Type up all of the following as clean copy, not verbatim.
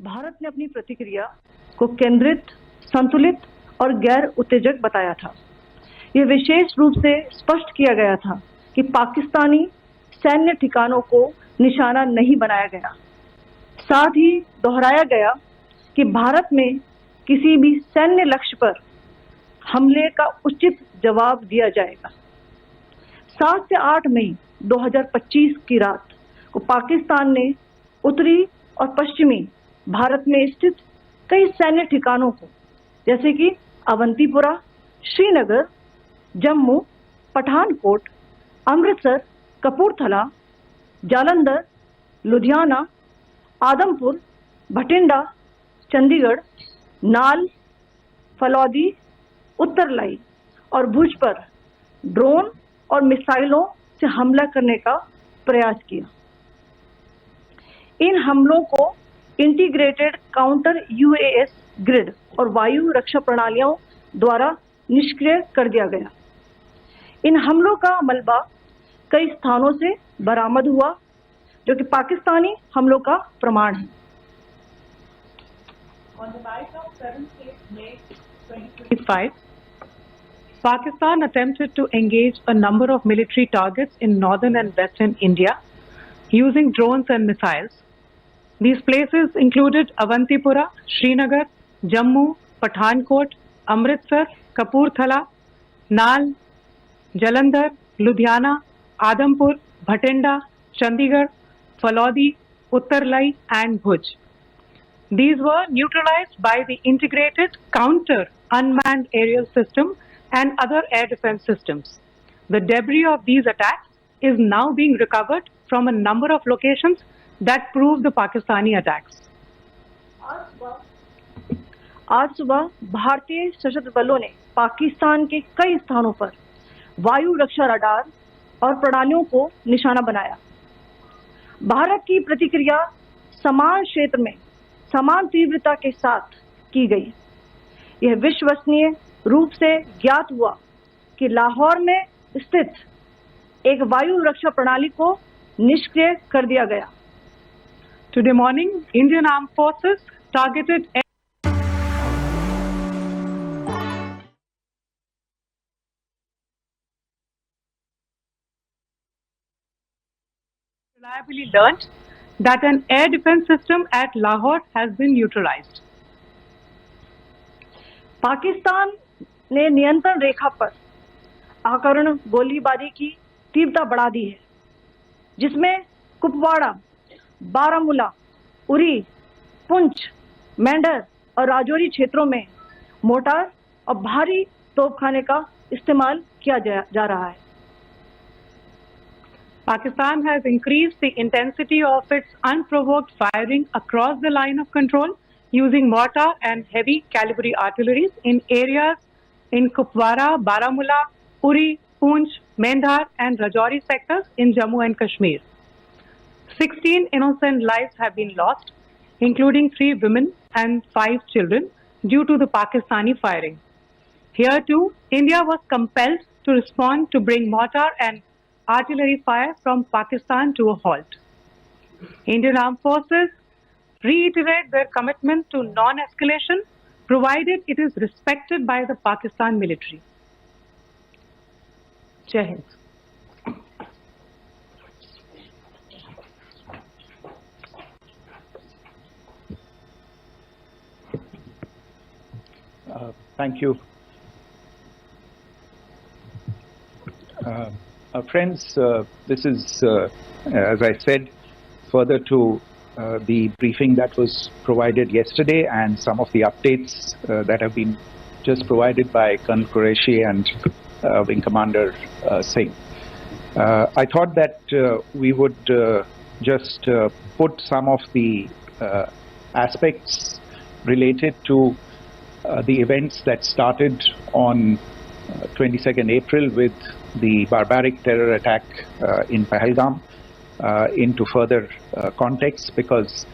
भारत ने अपनी प्रतिक्रिया को केंद्रित, संतुलित और गैर उत्तेजक बताया था। यह विशेष रूप से स्पष्ट किया गया था कि पाकिस्तानी सैन्य ठिकानों को निशाना नहीं बनाया गया। साथ ही दोहराया गया कि भारत में किसी भी सैन्य लक्ष्य पर हमले का उचित जवाब दिया जाएगा। 7 से 8 मई 2025 की रात को पाकिस्तान ने उत्तरी और पश्चिमी भारत में स्थित कई सैन्य ठिकानों को, जैसे कि अवंतीपुरा, श्रीनगर, जम्मू, पठानकोट, अमृतसर, कपूरथला, जालंधर, लुधियाना, आदमपुर, भटिंडा, चंडीगढ़, नाल, फलौदी, उत्तरलाई और भुज पर ड्रोन और मिसाइलों से हमला करने का प्रयास किया। इन हमलों को इंटीग्रेटेड काउंटर यूएएस ग्रिड और वायु रक्षा प्रणालियों द्वारा निष्क्रिय कर दिया गया। इन हमलों का मलबा कई स्थानों से बरामद हुआ, जो कि पाकिस्तानी हमलों का प्रमाण है। On the night of 7th May 2025, Pakistan attempted to engage a number of military targets in northern and western India using drones and missiles. These places included Avantipura, Srinagar, Jammu, Pathankot, Amritsar, Kapurthala, Nal, Jalandhar, Ludhiana, Adampur, Bhatinda, Chandigarh, Falodi, Uttarlai and Bhuj. These were neutralized by the integrated counter unmanned aerial system and other air defense systems. The debris of these attacks is now being recovered from a number of locations that prove the Pakistani attacks. आज सुबह भारतीय सशस्त्र बलों ने पाकिस्तान के कई स्थानों पर वायु रक्षा रडार और प्रणालियों को निशाना बनाया। भारत की प्रतिक्रिया समान क्षेत्र में समान तीव्रता के साथ की गई। यह विश्वसनीय रूप से ज्ञात हुआ कि लाहौर में स्थित एक वायु रक्षा प्रणाली को निष्क्रिय कर दिया गया। Today morning, Indian Armed Forces targeted reliably learnt that an air defense system at Lahore has been neutralized. Pakistan ने नियंत्रण रेखा पर आकरण गोलीबारी की तीव्रता बढ़ा दी है, जिसमें कुपवाड़ा, बारामूला, उरी, पुंछ, मेंढर और राजौरी क्षेत्रों में मोर्टार और भारी तोपखाने का इस्तेमाल किया जा रहा है। Pakistan has increased the intensity of its unprovoked firing across the line of control using mortar and heavy calibre artilleries in areas in Kupwara, Baramulla, Uri, Poonch, Mendhar and Rajouri sectors in Jammu and Kashmir. 16 innocent lives have been lost, including 3 women and 5 children, due to the Pakistani firing. Here too, India was compelled to respond to bring mortar and artillery fire from Pakistan to a halt. Indian Armed Forces reiterate their commitment to non-escalation, provided it is respected by the Pakistan military. Jai Hind. Thank you. Friends, this is, as I said, further to the briefing that was provided yesterday and some of the updates that have been just provided by Colonel Qureshi and Wing Commander Singh. I thought that we would just put some of the aspects related to the events that started on 22nd April with the barbaric terror attack in Pahalgam into further context, because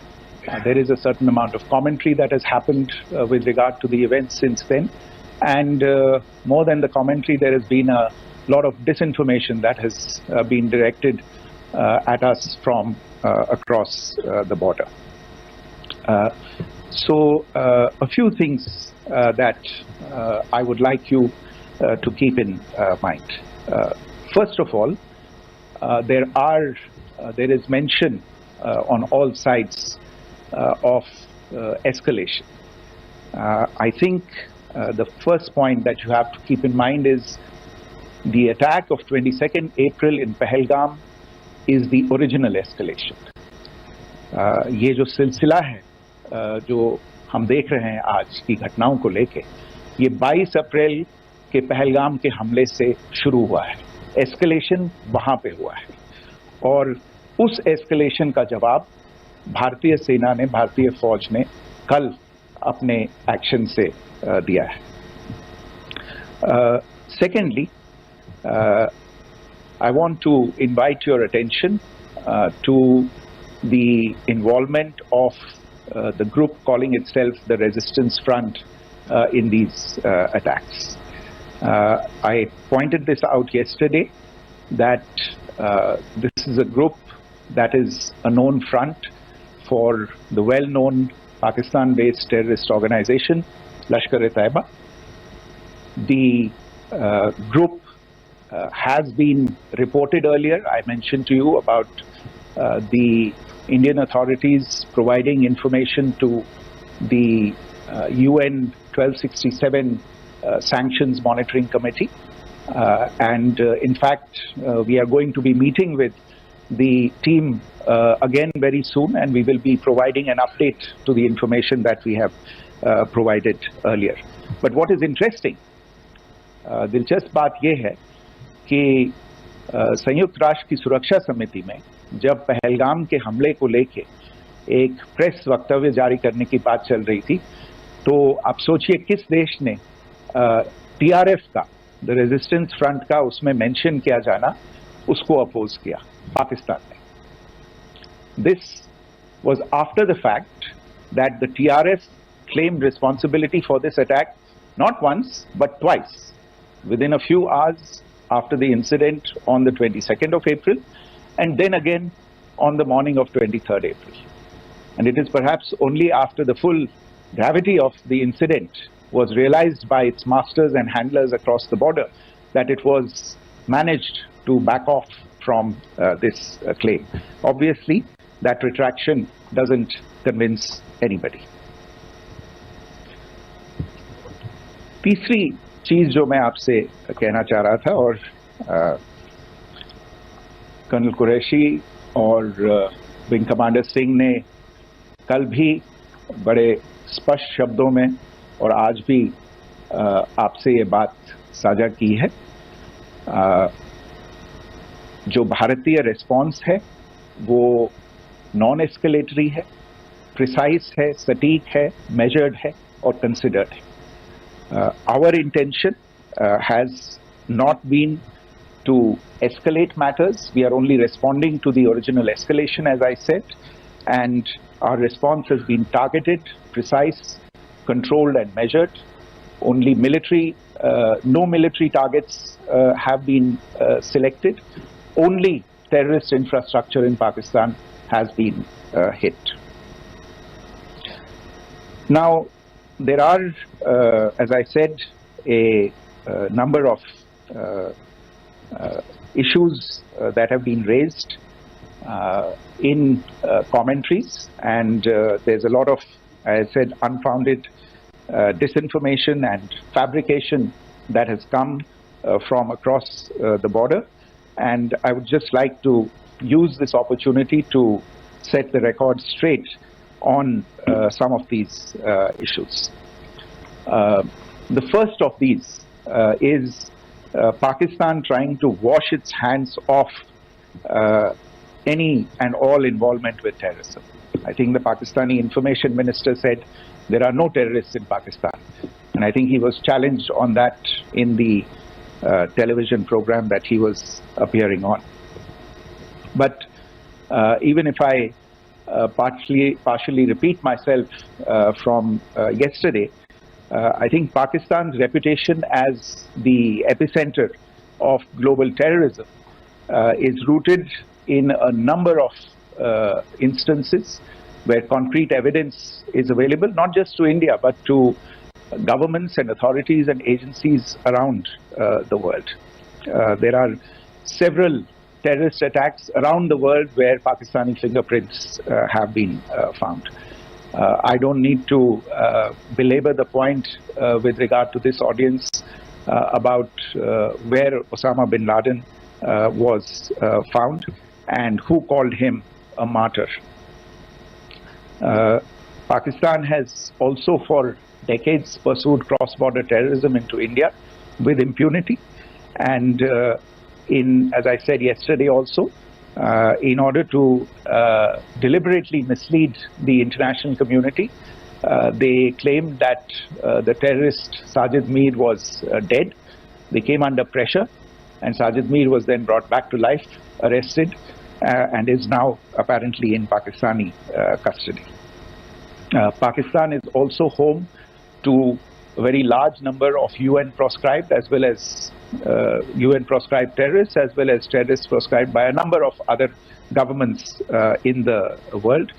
there is a certain amount of commentary that has happened with regard to the events since then, and more than the commentary, there has been a lot of disinformation that has been directed at us from across the border. A few things that I would like you to keep in mind. First of all, there is mention on all sides of escalation. I think the first point that you have to keep in mind is the attack of 22nd April in Pahalgam is the original escalation. ये जो सिलसिला है जो हम देख रहे हैं आज की घटनाओं को लेके, ये 22 अप्रैल के पहलगाम के हमले से शुरू हुआ है. एस्केलेशन वहां पे हुआ है और उस एस्केलेशन का जवाब भारतीय सेना ने, भारतीय फौज ने कल अपने एक्शन से दिया है. Secondly, I want to invite your attention to the involvement of the group calling itself the Resistance Front in these attacks. I pointed this out yesterday that this is a group that is a known front for the well-known Pakistan-based terrorist organization, Lashkar-e-Taiba. The group has been reported earlier. I mentioned to you about the Indian authorities providing information to the UN 1267 Sanctions Monitoring Committee. In fact, we are going to be meeting with the team again very soon, and we will be providing an update to the information that we have provided earlier. But what is interesting, दिलचस्प बात यह है कि संयुक्त राष्ट्र की सुरक्षा समिति में जब पहलगाम के हमले को लेके एक प्रेस वक्तव्य जारी करने की बात चल रही थी, तो आप सोचिए किस देश ने टीआरएफ का, द रेजिस्टेंस फ्रंट का उसमें मेंशन किया जाना, उसको अपोज किया, पाकिस्तान ने. This was after the fact that the TRF claimed responsibility for this attack not once but twice within a few hours after the incident on the 22nd of April and then again on the morning of 23rd April. And it is perhaps only after the full gravity of the incident was realized by its masters and handlers across the border that it was managed to back off from this claim. Obviously, that retraction doesn't convince anybody. तीसरी चीज जो मैं आपसे कहना चाह रहा था, और कर्नल कुरैशी और विंग कमांडर सिंह ने कल भी बड़े स्पष्ट शब्दों में और आज भी आपसे ये बात साझा की है. जो भारतीय रिस्पॉन्स है वो नॉन एस्केलेटरी है, प्रिसाइज है, सटीक है, मेजर्ड है और कंसिडर्ड है. Our intention has not been to escalate matters. We are only responding to the original escalation, as I said, and our response has been targeted, precise, controlled and measured. Only no military targets have been selected. Only terrorist infrastructure in Pakistan has been hit. Now, there are, as I said, a number of issues that have been raised in commentaries, and there's a lot of, as I said, unfounded disinformation and fabrication that has come from across the border. And I would just like to use this opportunity to set the record straight on some of these issues. The first of these is Pakistan trying to wash its hands off any and all involvement with terrorism. I think the Pakistani information minister said there are no terrorists in Pakistan, and I think he was challenged on that in the television program that he was appearing on. But even if I partially repeat myself from yesterday, I think Pakistan's reputation as the epicenter of global terrorism is rooted in a number of instances where concrete evidence is available, not just to India, but to governments and authorities and agencies around the world. There are several terrorist attacks around the world where Pakistani fingerprints have been found. I don't need to belabor the point with regard to this audience about where Osama bin Laden was found and who called him a martyr. Pakistan has also for decades pursued cross-border terrorism into India with impunity, and as I said yesterday also, in order to deliberately mislead the international community, they claimed that the terrorist Sajid Mir was dead. They came under pressure, and Sajid Mir was then brought back to life, arrested, and is now apparently in Pakistani custody. Pakistan is also home to a very large number of UN proscribed as well as UN proscribed terrorists, as well as terrorists proscribed by a number of other governments in the world,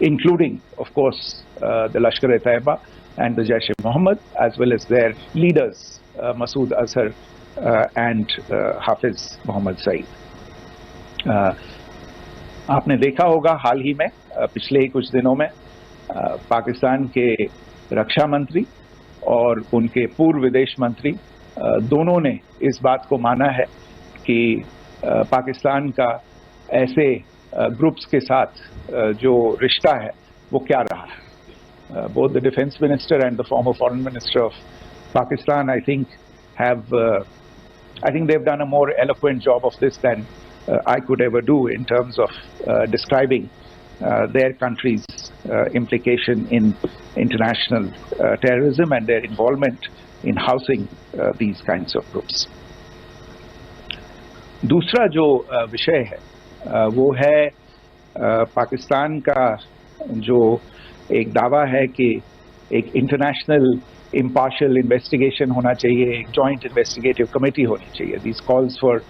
including, of course, the Lashkar-e-Taiba and the Jaish-e-Mohammed, as well as their leaders, Masood Azhar and Hafiz Mohammed Saeed. आपने देखा होगा हाल ही में पिछले कुछ दिनों में पाकिस्तान के रक्षा मंत्री और उनके पूर्व विदेश मंत्री दोनों ने इस बात को माना है कि पाकिस्तान का ऐसे ग्रुप्स के साथ जो रिश्ता है वो क्या रहा है. Both the defense minister and the former foreign minister of Pakistan, I think they've done a more eloquent job of this than I could ever do in terms of describing their country's implication in international terrorism and their involvement in housing these kinds of groups. दूसरा जो विषय है वो है पाकिस्तान का जो एक दावा है कि एक इंटरनेशनल impartial investigation होना चाहिए, एक joint investigative committee होनी चाहिए. These calls for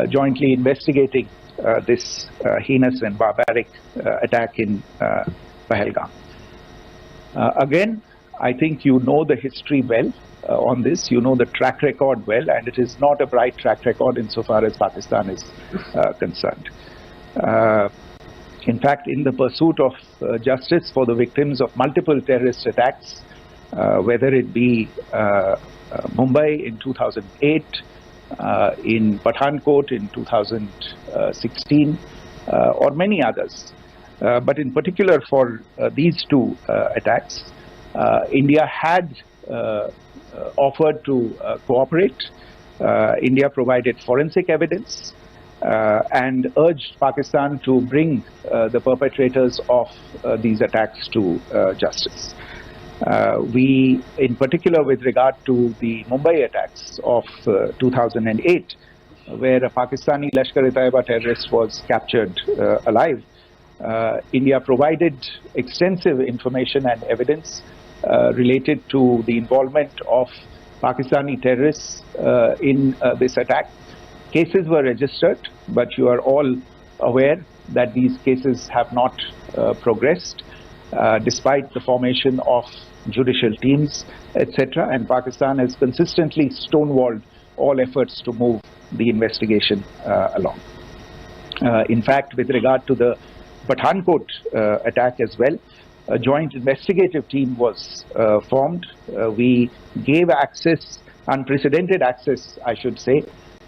jointly investigating this heinous and barbaric attack in Pahalgam. Again, I think you know the history well on this. You know the track record well, and it is not a bright track record insofar as Pakistan is concerned. In fact, in the pursuit of justice for the victims of multiple terrorist attacks, whether it be Mumbai in 2008, in Pathankot in 2016, or many others. But in particular for these two attacks, India had offered to cooperate. India provided forensic evidence and urged Pakistan to bring the perpetrators of these attacks to justice. We, in particular with regard to the Mumbai attacks of 2008, where a Pakistani Lashkar-e-Taiba terrorist was captured alive, India provided extensive information and evidence related to the involvement of Pakistani terrorists in this attack. Cases were registered, but you are all aware that these cases have not progressed, despite the formation of judicial teams, etc. And Pakistan has consistently stonewalled all efforts to move the investigation along. In fact, with regard to the Pathankot attack as well, a joint investigative team was formed. We gave access, unprecedented access, I should say,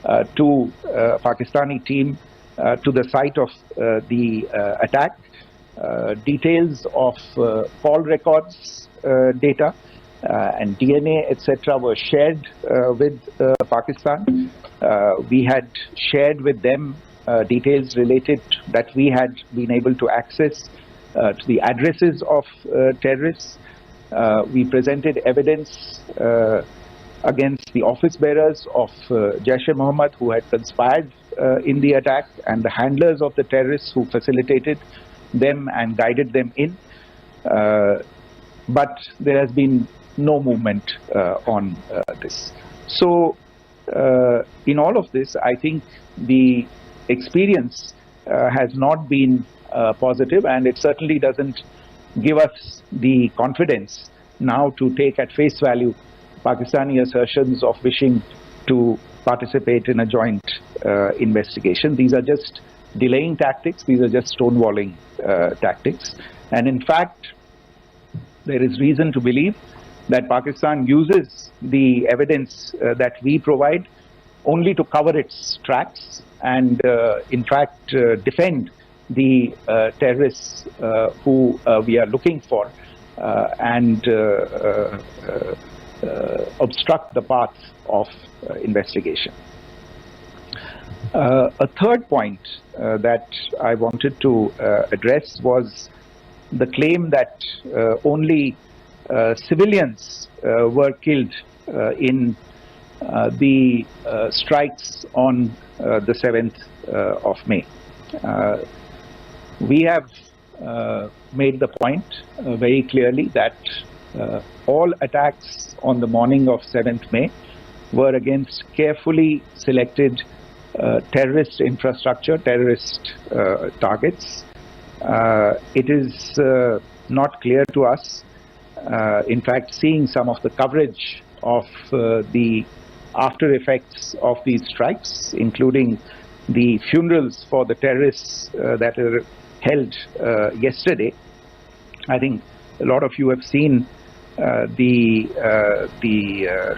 to Pakistani team to the site of the attack. Details of call records data and DNA, etc. were shared with Pakistan. We had shared with them details related that we had been able to access to the addresses of terrorists. We presented evidence against the office bearers of Jaish-e-Mohammed who had conspired in the attack, and the handlers of the terrorists who facilitated them and guided them in. But there has been no movement on this. So in all of this, I think the experience has not been positive, and it certainly doesn't give us the confidence now to take at face value Pakistani assertions of wishing to participate in a joint investigation. These are just delaying tactics, these are just stonewalling tactics. And in fact, there is reason to believe that Pakistan uses the evidence that we provide only to cover its tracks and in fact defend the terrorists who we are looking for and obstruct the path of investigation. A third point that I wanted to address was the claim that only civilians were killed in the strikes on the 7th of May. We have made the point very clearly that all attacks on the morning of 7th May were against carefully selected terrorist infrastructure, terrorist targets. It is not clear to us, in fact, seeing some of the coverage of the after effects of these strikes, including the funerals for the terrorists that were held yesterday. I think a lot of you have seen the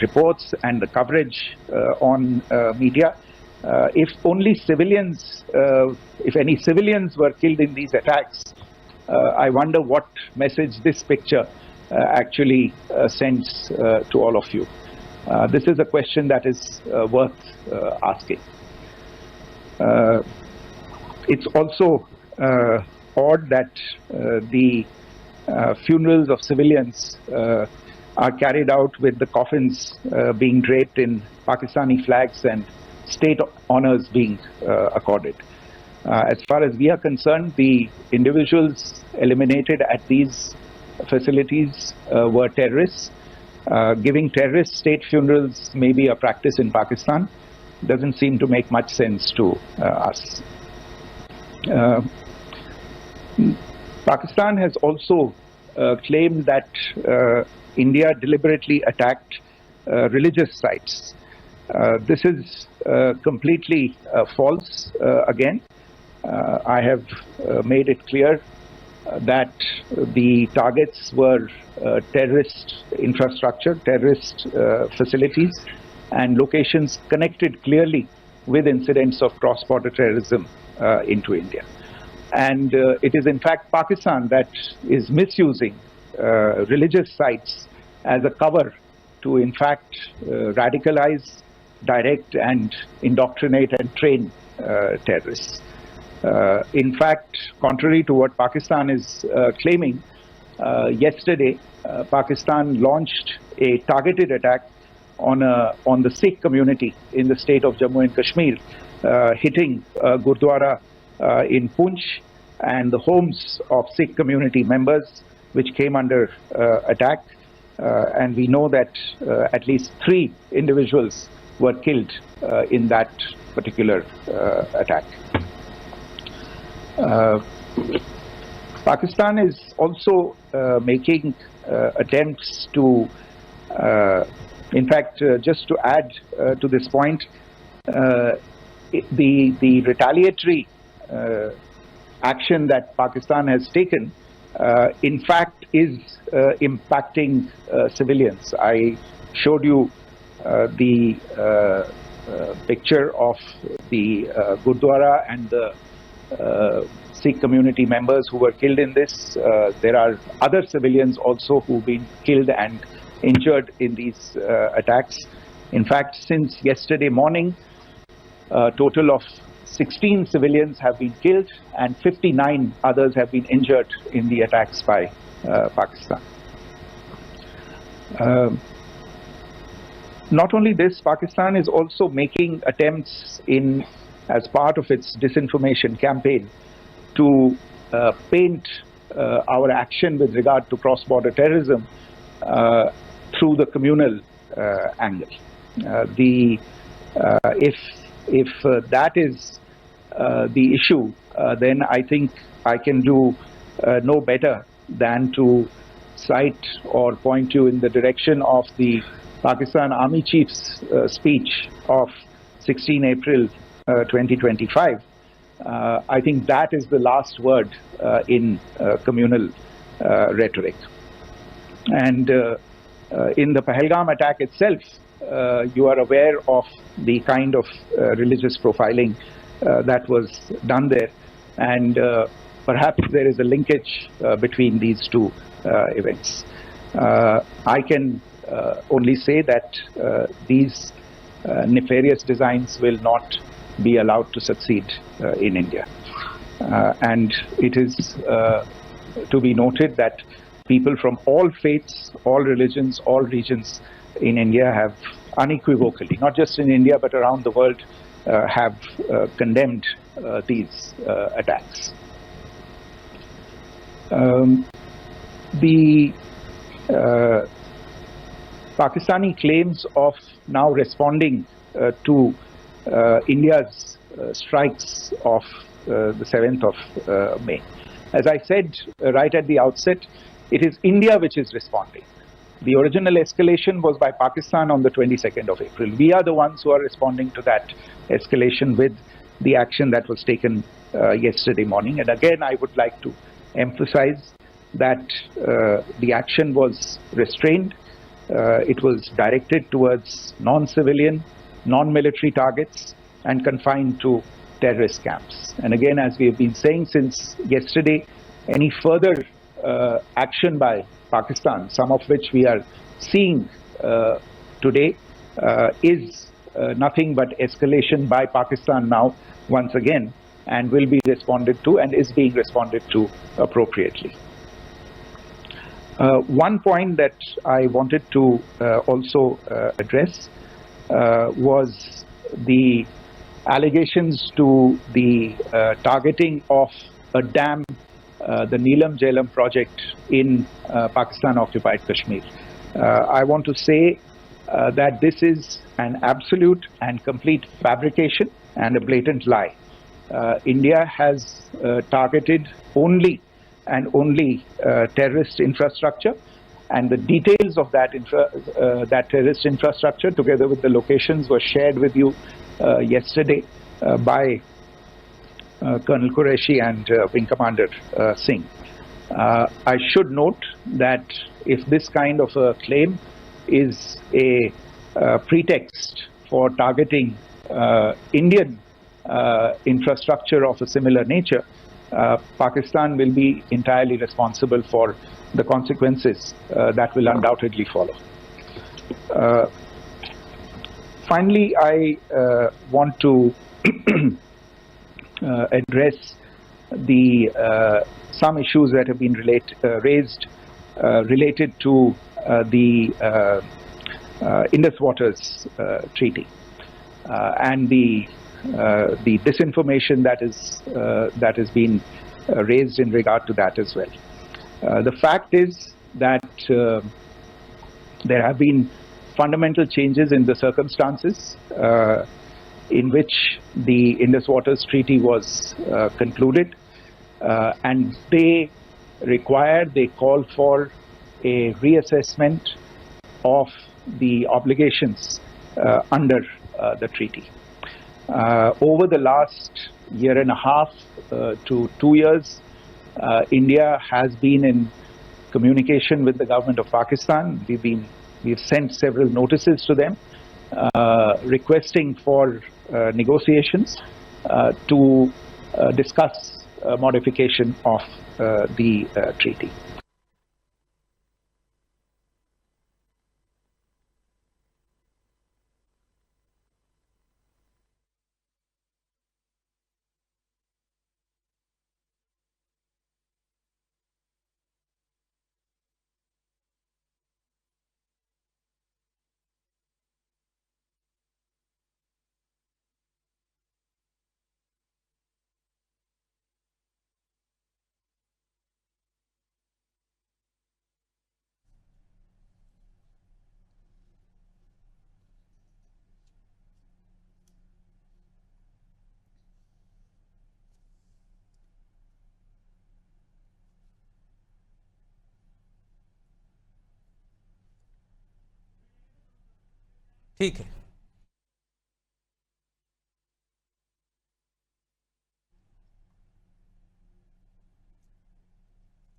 reports and the coverage on media. If only civilians, if any civilians were killed in these attacks, I wonder what message this picture actually sends to all of you. This is a question that is worth asking. It's also odd that the funerals of civilians are carried out with the coffins being draped in Pakistani flags and state honors being accorded. As far as we are concerned, the individuals eliminated at these facilities were terrorists. Giving terrorist state funerals may be a practice in Pakistan. Doesn't seem to make much sense to us. Pakistan has also claimed that India deliberately attacked religious sites. This is completely false again. I have made it clear that the targets were terrorist infrastructure, terrorist facilities, and locations connected clearly with incidents of cross-border terrorism into India. And it is in fact Pakistan that is misusing religious sites as a cover to in fact radicalize, direct and indoctrinate and train terrorists. In fact, contrary to what Pakistan is claiming, yesterday Pakistan launched a targeted attack on the Sikh community in the state of Jammu and Kashmir, hitting Gurdwara in Poonch and the homes of Sikh community members, which came under attack. And we know that at least 3 individuals were killed in that particular attack. Pakistan is also making attempts to, in fact, just to add to this point, the retaliatory action that Pakistan has taken, in fact, is impacting civilians. I showed you the picture of the Gurdwara and the Sikh community members who were killed in this. There are other civilians also who've been killed and injured in these attacks. In fact, since yesterday morning, a total of 16 civilians have been killed and 59 others have been injured in the attacks by Pakistan. Not only this, Pakistan is also making attempts as part of its disinformation campaign to paint our action with regard to cross-border terrorism through the communal angle. If that is the issue, then I think I can do no better than to cite or point you in the direction of the Pakistan Army Chief's speech of 16 April 2025. I think that is the last word in communal rhetoric. And in the Pahalgam attack itself, you are aware of the kind of religious profiling that was done there. And perhaps there is a linkage between these two events. I can only say that these nefarious designs will not be allowed to succeed in India. And it is to be noted that people from all faiths, all religions, all regions in India have unequivocally, not just in India but around the world, have condemned these attacks. The Pakistani claims of now responding to India's strikes of the 7th of May. As I said right at the outset, it is India which is responding. The original escalation was by Pakistan on the 22nd of April. We are the ones who are responding to that escalation with the action that was taken yesterday morning. And again, I would like to emphasize that the action was restrained. It was directed towards non-civilian, non-military targets and confined to terrorist camps. And again, as we have been saying since yesterday, any further action by Pakistan, some of which we are seeing today, is nothing but escalation by Pakistan now once again, and will be responded to and is being responded to appropriately. One point that I wanted to also address was the allegations to the targeting of a dam, the Neelam Jhelum project in Pakistan-occupied Kashmir. I want to say that this is an absolute and complete fabrication and a blatant lie. India has targeted only and only terrorist infrastructure, and the details of that terrorist infrastructure, together with the locations, were shared with you yesterday by Colonel Qureshi and Wing Commander Singh. I should note that if this kind of a claim is a pretext for targeting Indian infrastructure of a similar nature, Pakistan will be entirely responsible for the consequences that will undoubtedly follow. Finally, I want to address some issues that have been raised related to the Indus Waters Treaty and the disinformation that has been raised in regard to that as well. The fact is that there have been fundamental changes in the circumstances in which the Indus Waters Treaty was concluded, and they call for a reassessment of the obligations under the treaty. Over the last year and a half to 2 years, India has been in communication with the government of Pakistan. We've sent several notices to them requesting for negotiations to discuss modification of the treaty. ठीक है।